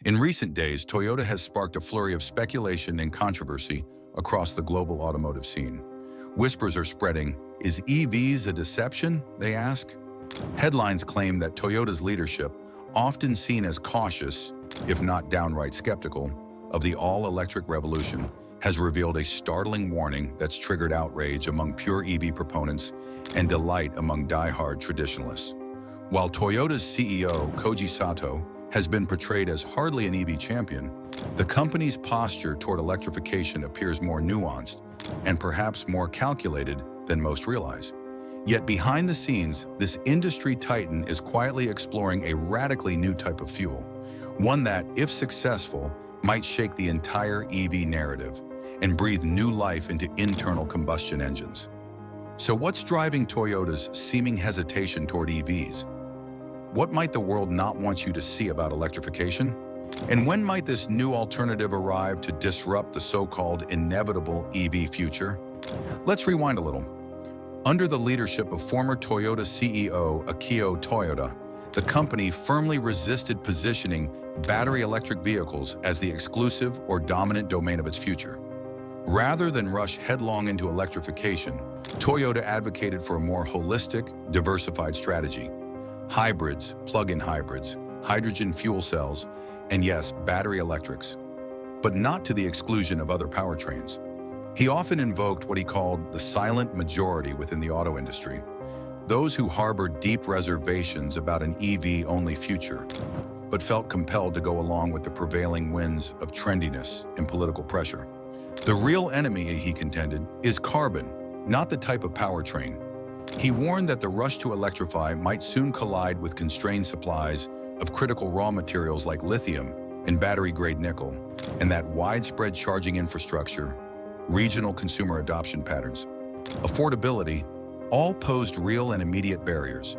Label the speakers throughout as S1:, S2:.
S1: In recent days, Toyota has sparked a flurry of speculation and controversy across the global automotive scene. Whispers are spreading, is EVs a deception, they ask? Headlines claim that Toyota's leadership, often seen as cautious, if not downright skeptical, of the all-electric revolution, has revealed a startling warning that's triggered outrage among pure EV proponents and delight among die-hard traditionalists. While Toyota's CEO, Koji Sato, has been portrayed as hardly an EV champion, the company's posture toward electrification appears more nuanced and perhaps more calculated than most realize. Yet behind the scenes, this industry titan is quietly exploring a radically new type of fuel, one that, if successful, might shake the entire EV narrative and breathe new life into internal combustion engines. So what's driving Toyota's seeming hesitation toward EVs? What might the world not want you to see about electrification? And when might this new alternative arrive to disrupt the so-called inevitable EV future? Let's rewind a little. Under the leadership of former Toyota CEO Akio Toyoda, the company firmly resisted positioning battery electric vehicles as the exclusive or dominant domain of its future. Rather than rush headlong into electrification, Toyota advocated for a more holistic, diversified strategy. Hybrids, plug-in hybrids, hydrogen fuel cells, and yes, battery electrics, but not to the exclusion of other powertrains. He often invoked what he called the silent majority within the auto industry, those who harbored deep reservations about an EV-only future, but felt compelled to go along with the prevailing winds of trendiness and political pressure. The real enemy, he contended, is carbon, not the type of powertrain. He warned that the rush to electrify might soon collide with constrained supplies of critical raw materials like lithium and battery-grade nickel, and that widespread charging infrastructure, regional consumer adoption patterns, affordability, all posed real and immediate barriers.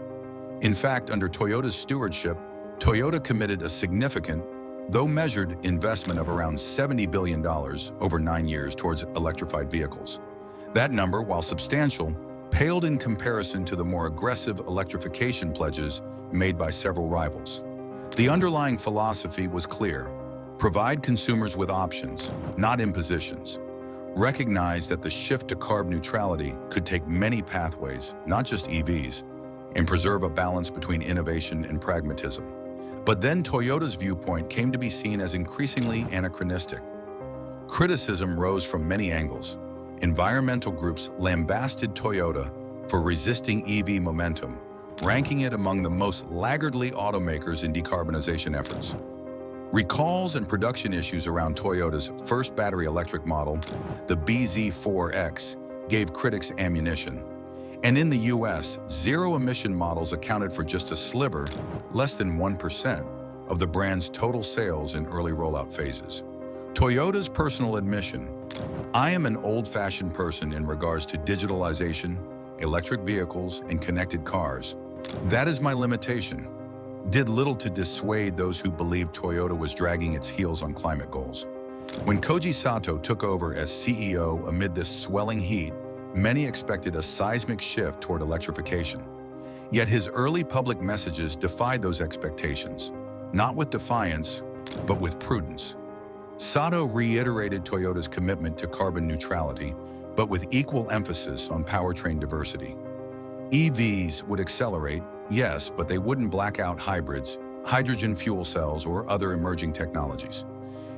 S1: In fact, under Toyota's stewardship, Toyota committed a significant, though measured, investment of around $70 billion over 9 years towards electrified vehicles. That number, while substantial, paled in comparison to the more aggressive electrification pledges made by several rivals. The underlying philosophy was clear: provide consumers with options, not impositions. Recognize that the shift to carbon neutrality could take many pathways, not just EVs, and preserve a balance between innovation and pragmatism. But then Toyota's viewpoint came to be seen as increasingly anachronistic. Criticism rose from many angles. Environmental groups lambasted Toyota for resisting EV momentum, ranking it among the most laggardly automakers in decarbonization efforts. Recalls and production issues around Toyota's first battery electric model, the BZ4X, gave critics ammunition. And in the US, zero-emission models accounted for just a sliver, less than 1%, of the brand's total sales in early rollout phases. Toyota's personal admission: I am an old-fashioned person in regards to digitalization, electric vehicles, and connected cars. That is my limitation, did little to dissuade those who believed Toyota was dragging its heels on climate goals. When Koji Sato took over as CEO amid this swelling heat, many expected a seismic shift toward electrification. Yet his early public messages defied those expectations, not with defiance, but with prudence. Sato reiterated Toyota's commitment to carbon neutrality, but with equal emphasis on powertrain diversity. EVs would accelerate, yes, but they wouldn't black out hybrids, hydrogen fuel cells, or other emerging technologies.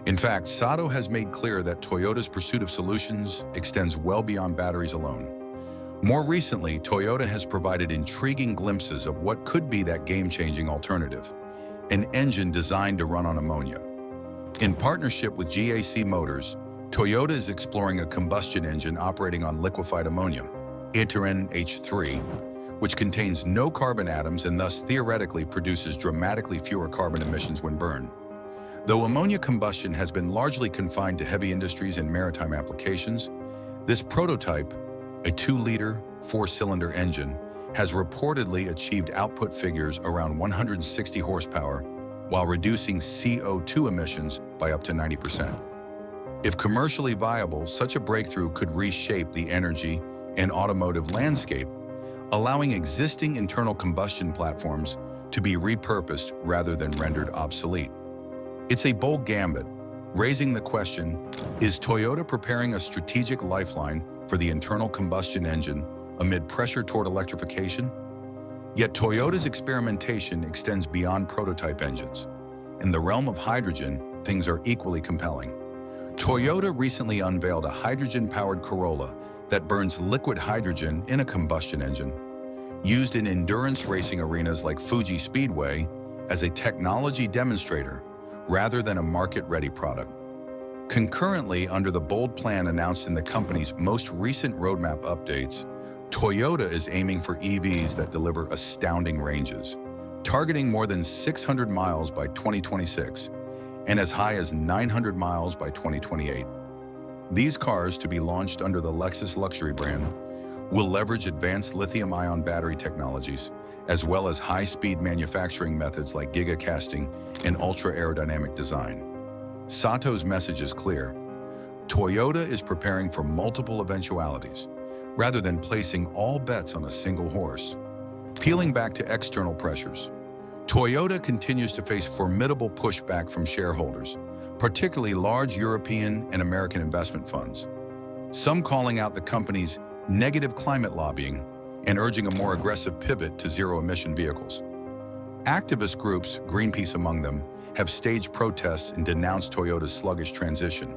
S1: In fact, Sato has made clear that Toyota's pursuit of solutions extends well beyond batteries alone. More recently, Toyota has provided intriguing glimpses of what could be that game-changing alternative: an engine designed to run on ammonia. In partnership with GAC Motors, Toyota is exploring a combustion engine operating on liquefied ammonia, H3, which contains no carbon atoms and thus theoretically produces dramatically fewer carbon emissions when burned. Though ammonia combustion has been largely confined to heavy industries and maritime applications, this prototype, a 2-liter, 4-cylinder engine, has reportedly achieved output figures around 160 horsepower while reducing CO2 emissions by up to 90%. If commercially viable, such a breakthrough could reshape the energy and automotive landscape, allowing existing internal combustion platforms to be repurposed rather than rendered obsolete. It's a bold gambit, raising the question, is Toyota preparing a strategic lifeline for the internal combustion engine amid pressure toward electrification? Yet Toyota's experimentation extends beyond prototype engines. In the realm of hydrogen, things are equally compelling. Toyota recently unveiled a hydrogen-powered Corolla that burns liquid hydrogen in a combustion engine, used in endurance racing arenas like Fuji Speedway as a technology demonstrator rather than a market-ready product. Concurrently, under the bold plan announced in the company's most recent roadmap updates, Toyota is aiming for EVs that deliver astounding ranges, targeting more than 600 miles by 2026 and as high as 900 miles by 2028. These cars, to be launched under the Lexus luxury brand, will leverage advanced lithium-ion battery technologies, as well as high-speed manufacturing methods like gigacasting and ultra-aerodynamic design. Sato's message is clear. Toyota is preparing for multiple eventualities, rather than placing all bets on a single horse. Peeling back to external pressures, Toyota continues to face formidable pushback from shareholders, particularly large European and American investment funds, some calling out the company's negative climate lobbying and urging a more aggressive pivot to zero-emission vehicles. Activist groups, Greenpeace among them, have staged protests and denounced Toyota's sluggish transition,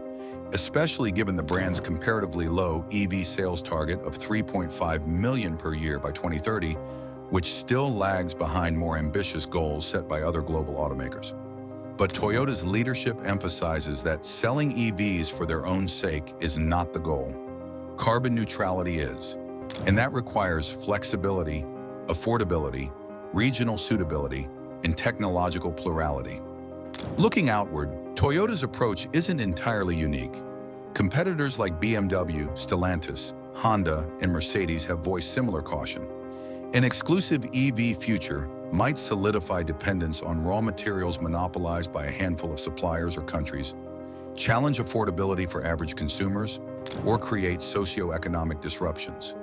S1: especially given the brand's comparatively low EV sales target of 3.5 million per year by 2030, which still lags behind more ambitious goals set by other global automakers. But Toyota's leadership emphasizes that selling EVs for their own sake is not the goal. Carbon neutrality is, and that requires flexibility, affordability, regional suitability, and technological plurality. Looking outward, Toyota's approach isn't entirely unique. Competitors like BMW, Stellantis, Honda, and Mercedes have voiced similar caution. An exclusive EV future might solidify dependence on raw materials monopolized by a handful of suppliers or countries, challenge affordability for average consumers, or create socio-economic disruptions.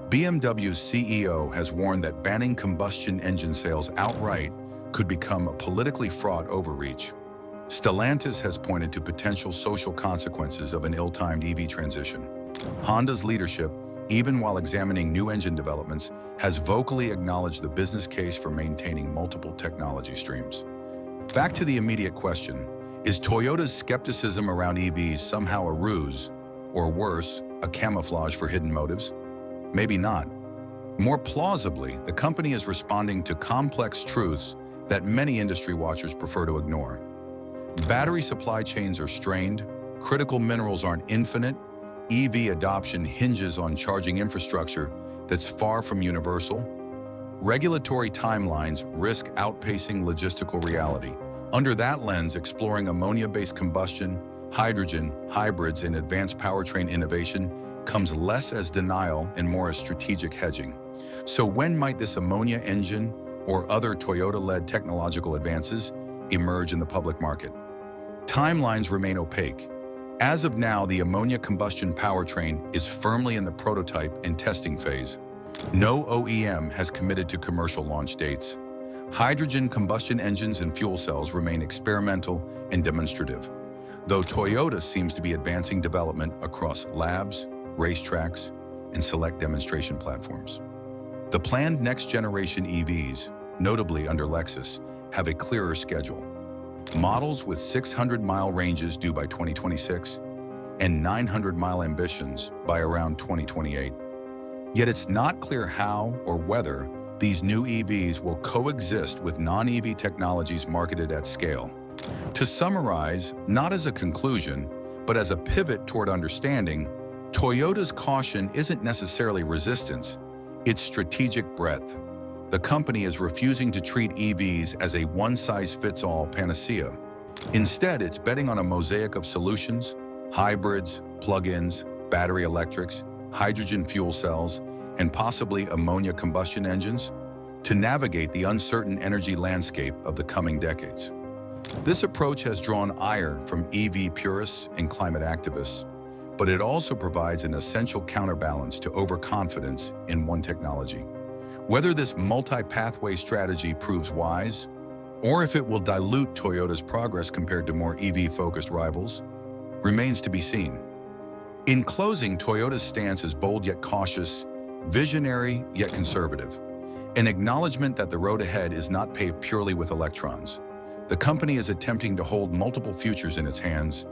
S1: BMW's CEO has warned that banning combustion engine sales outright could become a politically fraught overreach. Stellantis has pointed to potential social consequences of an ill-timed EV transition. Honda's leadership, even while examining new engine developments, has vocally acknowledged the business case for maintaining multiple technology streams. Back to the immediate question, is Toyota's skepticism around EVs somehow a ruse, or worse, a camouflage for hidden motives? Maybe not. More plausibly, the company is responding to complex truths that many industry watchers prefer to ignore. Battery supply chains are strained, critical minerals aren't infinite, EV adoption hinges on charging infrastructure that's far from universal. Regulatory timelines risk outpacing logistical reality. Under that lens, exploring ammonia-based combustion, hydrogen, hybrids, and advanced powertrain innovation comes less as denial and more as strategic hedging. So when might this ammonia engine or other Toyota-led technological advances emerge in the public market? Timelines remain opaque. As of now, the ammonia combustion powertrain is firmly in the prototype and testing phase. No OEM has committed to commercial launch dates. Hydrogen combustion engines and fuel cells remain experimental and demonstrative, though Toyota seems to be advancing development across labs, racetracks, and select demonstration platforms. The planned next-generation EVs, notably under Lexus, have a clearer schedule. Models with 600-mile ranges due by 2026 and 900-mile ambitions by around 2028. Yet it's not clear how or whether these new EVs will coexist with non-EV technologies marketed at scale. To summarize, not as a conclusion, but as a pivot toward understanding, Toyota's caution isn't necessarily resistance, it's strategic breadth. The company is refusing to treat EVs as a one-size-fits-all panacea. Instead, it's betting on a mosaic of solutions, hybrids, plug-ins, battery electrics, hydrogen fuel cells, and possibly ammonia combustion engines, to navigate the uncertain energy landscape of the coming decades. This approach has drawn ire from EV purists and climate activists, but it also provides an essential counterbalance to overconfidence in one technology. Whether this multi-pathway strategy proves wise or if it will dilute Toyota's progress compared to more EV-focused rivals, remains to be seen. In closing, Toyota's stance is bold yet cautious, visionary yet conservative, an acknowledgement that the road ahead is not paved purely with electrons. The company is attempting to hold multiple futures in its hands,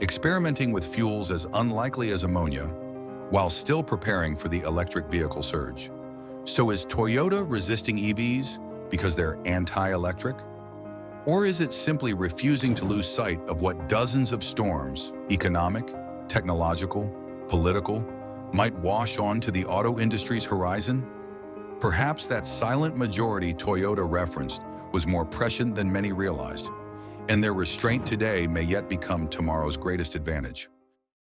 S1: experimenting with fuels as unlikely as ammonia, while still preparing for the electric vehicle surge. So is Toyota resisting EVs because they're anti-electric? Or is it simply refusing to lose sight of what dozens of storms, economic, technological, political, might wash onto the auto industry's horizon? Perhaps that silent majority Toyota referenced was more prescient than many realized, and their restraint today may yet become tomorrow's greatest advantage.